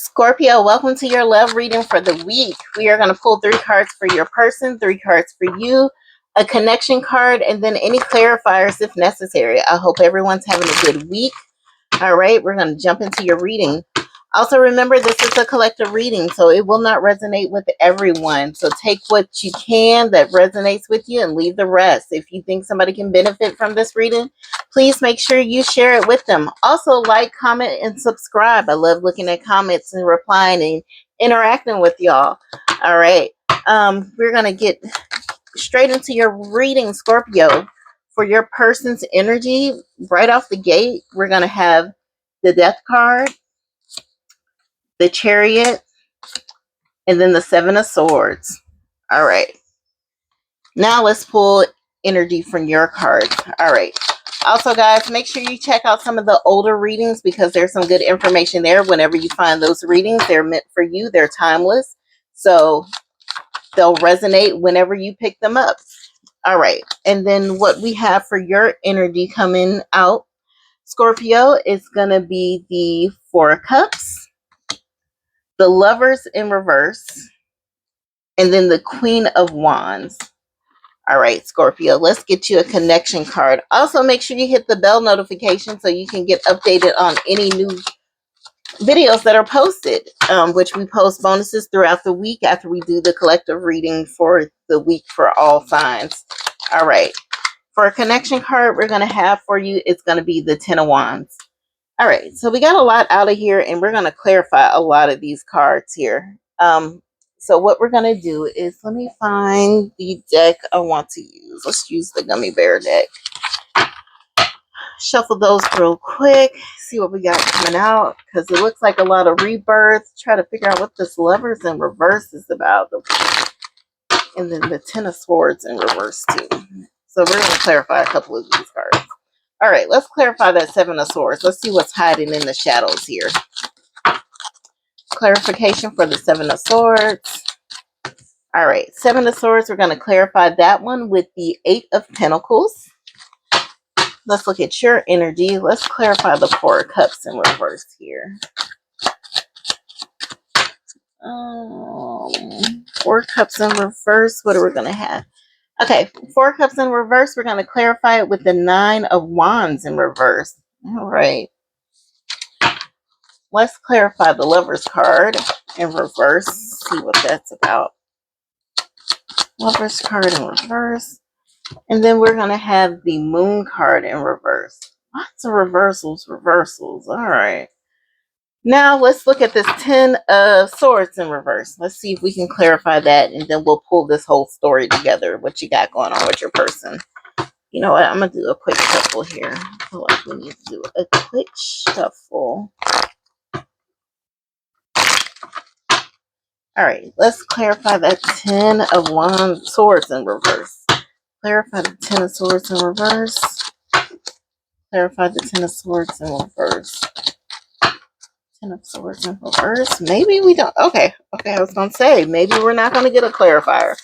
Scorpio, welcome to your love reading for the week. We are going to pull 3 cards for your person, 3 cards for you, a connection card, and then any clarifiers if necessary. I hope everyone's having a good week. All right, we're going to jump into your reading. Also, remember, this is a collective reading, so it will not resonate with everyone. So take what you can that resonates with you and leave the rest. If you think somebody can benefit from this reading, please make sure you share it with them. Also, like, comment, and subscribe. I love looking at comments and replying and interacting with y'all. All right, we're going to get straight into your reading, Scorpio. For your person's energy, right off the gate, we're going to have the Death card, the Chariot, and then the Seven of Swords. All right. Now let's pull energy from your cards. All right. Also, guys, make sure you check out some of the older readings because there's some good information there. Whenever you find those readings, they're meant for you. They're timeless. So they'll resonate whenever you pick them up. All right. And then what we have for your energy coming out, Scorpio, is going to be the Four of Cups, the Lovers in reverse, and then the Queen of Wands. All right, Scorpio, let's get you a connection card. Also, make sure you hit the bell notification so you can get updated on any new videos that are posted, which we post bonuses throughout the week after we do the collective reading for the week for all signs. All right, for a connection card we're going to have for you, it's going to be the Ten of Wands. All right, so we got a lot out of here, and we're going to clarify a lot of these cards here. So what we're going to do is, let me find the deck I want to use. Let's use the Gummy Bear deck. Shuffle those real quick, see what we got coming out, because it looks like a lot of rebirth. Try to figure out what this Lovers in reverse is about. And then the Ten of Swords in reverse too. So we're going to clarify a couple of these cards. All right, let's clarify that Seven of Swords. Let's see what's hiding in the shadows here. Clarification for the Seven of Swords. All right, Seven of Swords, we're going to clarify that one with the Eight of Pentacles. Let's look at your energy. Let's clarify the Four of Cups in reverse here. Four Cups in reverse, what are we going to have? Okay, Four Cups in reverse, we're going to clarify it with the Nine of Wands in reverse. All right. Let's clarify the Lovers card in reverse. See what that's about. Lovers card in reverse. And then we're going to have the Moon card in reverse. Lots of reversals. All right. Now let's look at this Ten of Swords in reverse. Let's see if we can clarify that, and then we'll pull this whole story together. What you got going on with your person. You know what? I'm going to do a quick shuffle here. I feel like we need to do a quick shuffle. All right, let's clarify that Ten of Swords in reverse. Clarify the Ten of Swords in reverse. Clarify the Ten of Swords in reverse. Ten of Swords in reverse. Maybe we don't. Okay, I was going to say, maybe we're not going to get a clarifier.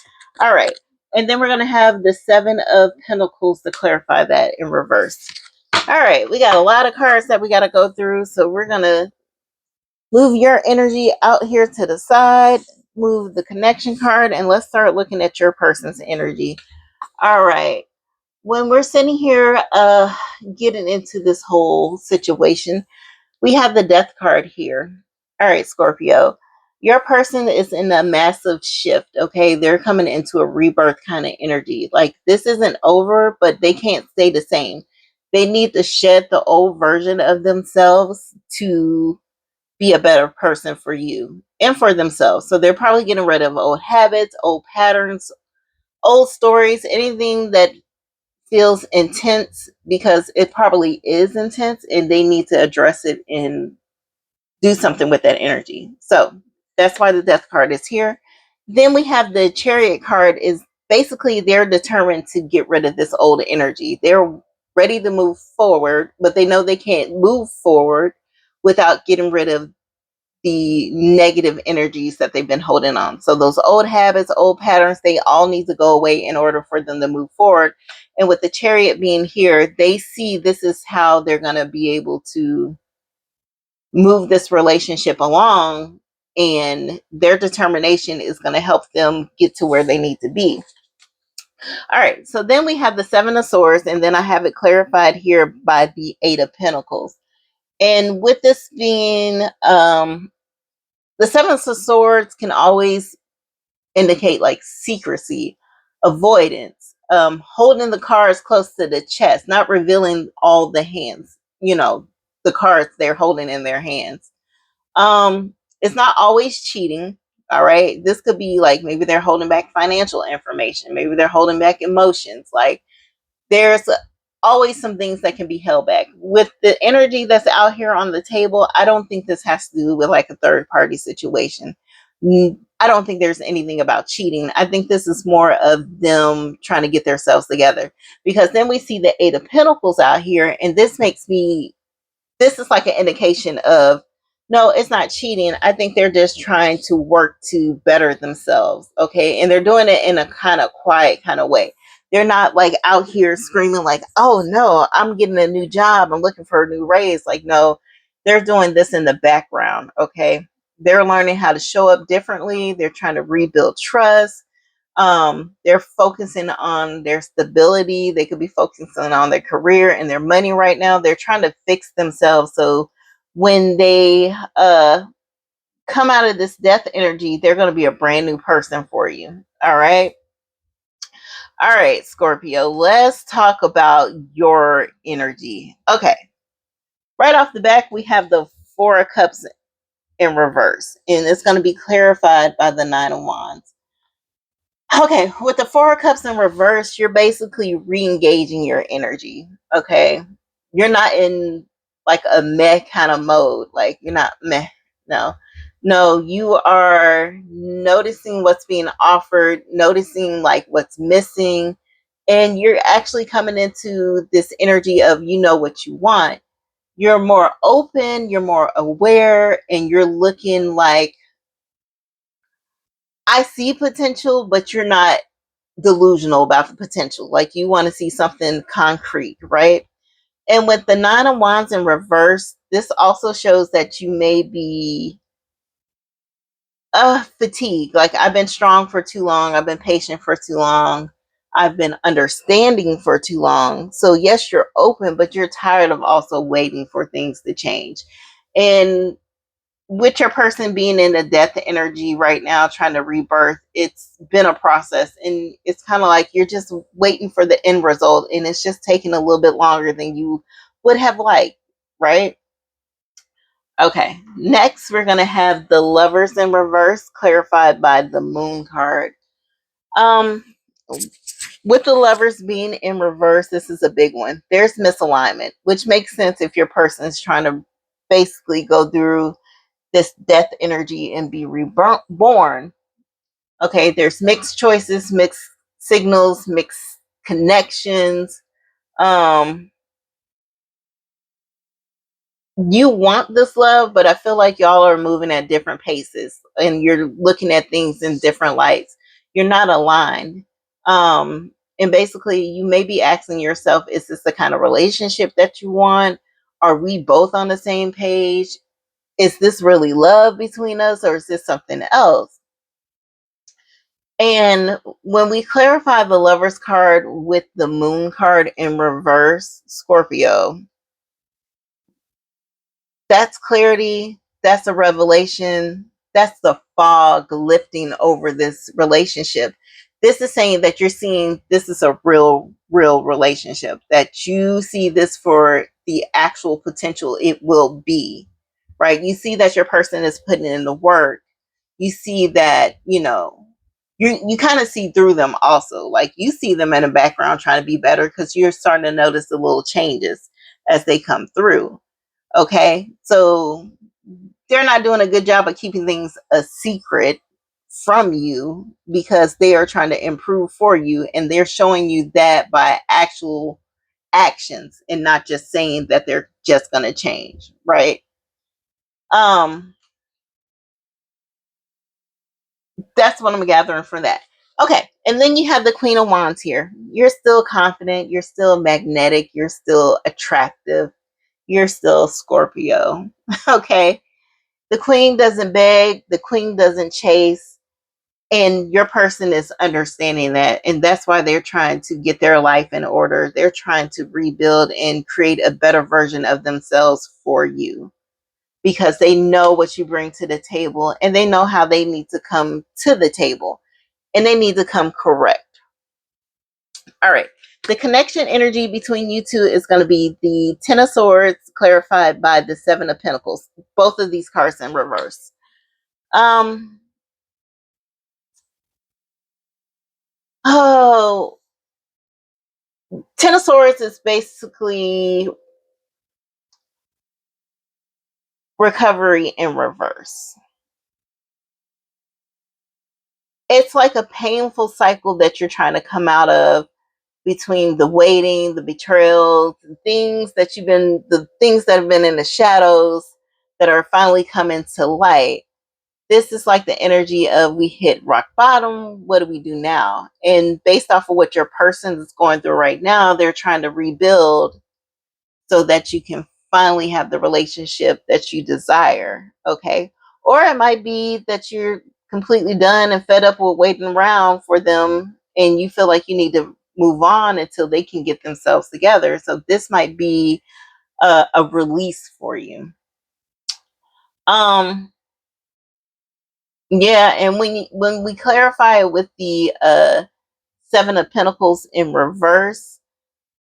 All right, and then we're going to have the Seven of Pentacles to clarify that in reverse. All right, we got a lot of cards that we got to go through, so we're going to move your energy out here to the side, move the connection card, and let's start looking at your person's energy. All right. When we're sitting here getting into this whole situation, we have the Death card here. All right, Scorpio. Your person is in a massive shift, okay? They're coming into a rebirth kind of energy. Like, this isn't over, but they can't stay the same. They need to shed the old version of themselves to be a better person for you and for themselves. So they're probably getting rid of old habits, old patterns, old stories, anything that feels intense, because it probably is intense and they need to address it and do something with that energy. So that's why the Death card is here. Then we have the Chariot card. Is basically they're determined to get rid of this old energy. They're ready to move forward, but they know they can't move forward without getting rid of the negative energies that they've been holding on. So those old habits, old patterns, they all need to go away in order for them to move forward. And with the Chariot being here, they see this is how they're going to be able to move this relationship along, and their determination is going to help them get to where they need to be. All right, so then we have the Seven of Swords, and then I have it clarified here by the Eight of Pentacles. And with this being the Seven of Swords can always indicate like secrecy, avoidance, holding the cards close to the chest, not revealing all the hands, the cards they're holding in their hands. It's not always cheating. All right. This could be like maybe they're holding back financial information, maybe they're holding back emotions. Like there's always some things that can be held back. With the energy that's out here on the table, I don't think this has to do with like a third party situation. I don't think there's anything about cheating. I think this is more of them trying to get themselves together, because then we see the Eight of Pentacles out here, and this is like an indication of, no, it's not cheating. I think they're just trying to work to better themselves. Okay. And they're doing it in a kind of quiet kind of way. They're not like out here screaming like, oh no, I'm getting a new job, I'm looking for a new raise. Like, no, they're doing this in the background. Okay. They're learning how to show up differently. They're trying to rebuild trust. They're focusing on their stability. They could be focusing on their career and their money right now. They're trying to fix themselves, so when they come out of this death energy, they're going to be a brand new person for you. All right. All right, Scorpio, let's talk about your energy. Okay. Right off the back, we have the Four of Cups in reverse, and it's going to be clarified by the Nine of Wands. Okay, with the Four of Cups in reverse, you're basically re-engaging your energy. Okay, you're not in like a meh kind of mode. Like you're not meh. No, you are noticing what's being offered, noticing like what's missing, and you're actually coming into this energy of, you know what you want. You're more open, you're more aware, and you're looking like, I see potential, but you're not delusional about the potential. Like you want to see something concrete, right? And with the Nine of Wands in reverse, this also shows that you may be fatigued. Like, I've been strong for too long, I've been patient for too long, I've been understanding for too long. So yes, you're open, but you're tired of also waiting for things to change. And with your person being in the death energy right now, trying to rebirth, it's been a process, and it's kind of like you're just waiting for the end result, and it's just taking a little bit longer than you would have liked, right? Okay, next we're going to have the Lovers in reverse, clarified by the Moon card. um with the Lovers being in reverse, this is a big one. There's misalignment, which makes sense if your person is trying to basically go through this death energy and be reborn. Okay, there's mixed choices, mixed signals, mixed connections. Um, you want this love, but I feel like y'all are moving at different paces and you're looking at things in different lights. You're not aligned. And basically, you may be asking yourself, is this the kind of relationship that you want? Are we both on the same page? Is this really love between us, or is this something else? And when we clarify the Lovers card with the Moon card in reverse, Scorpio, that's clarity, that's a revelation, that's the fog lifting over this relationship. This is saying that you're seeing this is a real relationship, that you see this for the actual potential it will be, right? You see that your person is putting in the work. You see that, you kind of see through them also. Like you see them in the background trying to be better, because you're starting to notice the little changes as they come through. Okay, so they're not doing a good job of keeping things a secret from you, because they are trying to improve for you, and they're showing you that by actual actions and not just saying that they're just going to change, right? um that's what I'm gathering from that. Okay, and then you have the Queen of Wands here. You're still confident, you're still magnetic, you're still attractive, you're still Scorpio. Okay. The queen doesn't beg, the queen doesn't chase, and your person is understanding that. And that's why they're trying to get their life in order. They're trying to rebuild and create a better version of themselves for you, because they know what you bring to the table and they know how they need to come to the table, and they need to come correct. All right. The connection energy between you two is going to be the Ten of Swords clarified by the Seven of Pentacles. Both of these cards in reverse. Oh, Ten of Swords is basically recovery in reverse. It's like a painful cycle that you're trying to come out of, between the waiting, the betrayal, the things that have been in the shadows that are finally coming to light. This is like the energy of, we hit rock bottom. What do we do now? And based off of what your person is going through right now, they're trying to rebuild so that you can finally have the relationship that you desire. Okay. Or it might be that you're completely done and fed up with waiting around for them, and you feel like you need to move on until they can get themselves together. So this might be a release for you. Yeah, and when we clarify it with the Seven of Pentacles in reverse,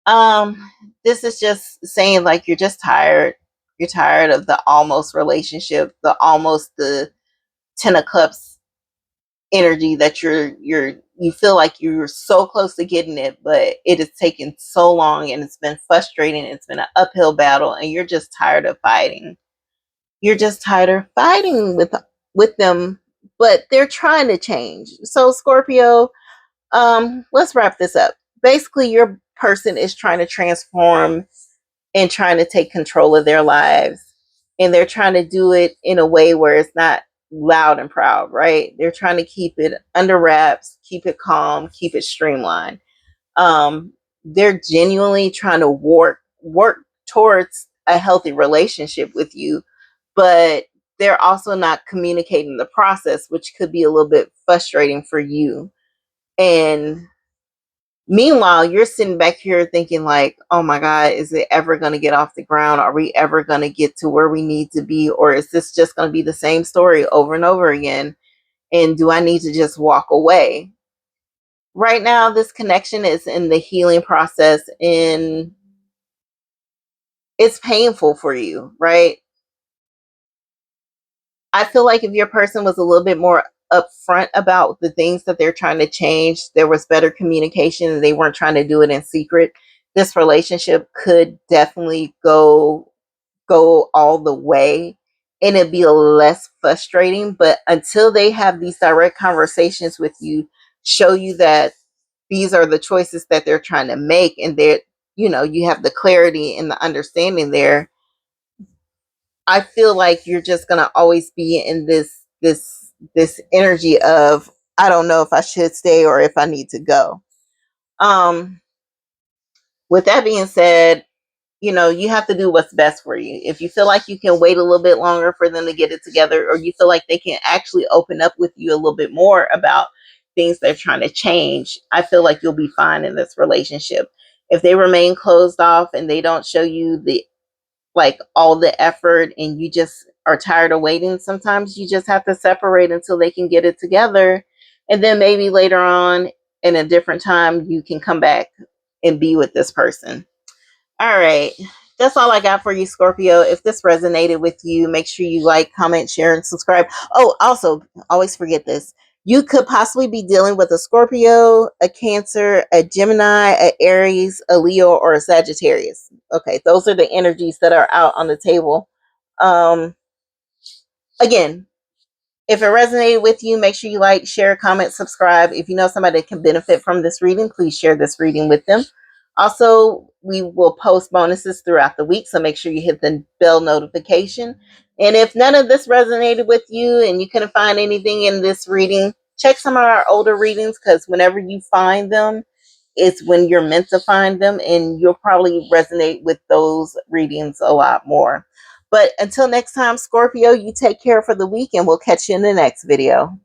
this is just saying like you're just tired. You're tired of the almost relationship, the Ten of Cups energy, that you feel like you're so close to getting it, but it has taken so long and it's been frustrating. It's been an uphill battle, and you're just tired of fighting. You're just tired of fighting with them, but they're trying to change. So Scorpio, let's wrap this up. Basically, your person is trying to transform and trying to take control of their lives, and they're trying to do it in a way where it's not loud and proud, right? They're trying to keep it under wraps, keep it calm, keep it streamlined. They're genuinely trying to work towards a healthy relationship with you, but they're also not communicating the process, which could be a little bit frustrating for you. And meanwhile, you're sitting back here thinking like, oh my God, is it ever going to get off the ground? Are we ever going to get to where we need to be? Or is this just going to be the same story over and over again? And do I need to just walk away? Right now, this connection is in the healing process, and it's painful for you, right? I feel like if your person was a little bit more upfront about the things that they're trying to change, there was better communication, and they weren't trying to do it in secret, this relationship could definitely go all the way, and it'd be less frustrating. But until they have these direct conversations with you, show you that these are the choices that they're trying to make, and that you have the clarity and the understanding there, I feel like you're just gonna always be in this energy of, I don't know if I should stay or if I need to go. Um, with that being said, you have to do what's best for you. If you feel like you can wait a little bit longer for them to get it together, or you feel like they can actually open up with you a little bit more about things they're trying to change, I feel like you'll be fine in this relationship. If they remain closed off and they don't show you the like all the effort, and you just are tired of waiting, sometimes you just have to separate until they can get it together. And then maybe later on, in a different time, you can come back and be with this person. All right. That's all I got for you, Scorpio. If this resonated with you, make sure you like, comment, share, and subscribe. Oh, also, always forget this. You could possibly be dealing with a Scorpio, a Cancer, a Gemini, a Aries, a Leo, or a Sagittarius. Okay, those are the energies that are out on the table. Um, Again, if it resonated with you, make sure you like, share, comment, subscribe. If you know somebody that can benefit from this reading, please share this reading with them. Also, we will post bonuses throughout the week, so make sure you hit the bell notification. And if none of this resonated with you and you couldn't find anything in this reading, check some of our older readings, because whenever you find them it's when you're meant to find them, and you'll probably resonate with those readings a lot more. But until next time, Scorpio, you take care for the week, and we'll catch you in the next video.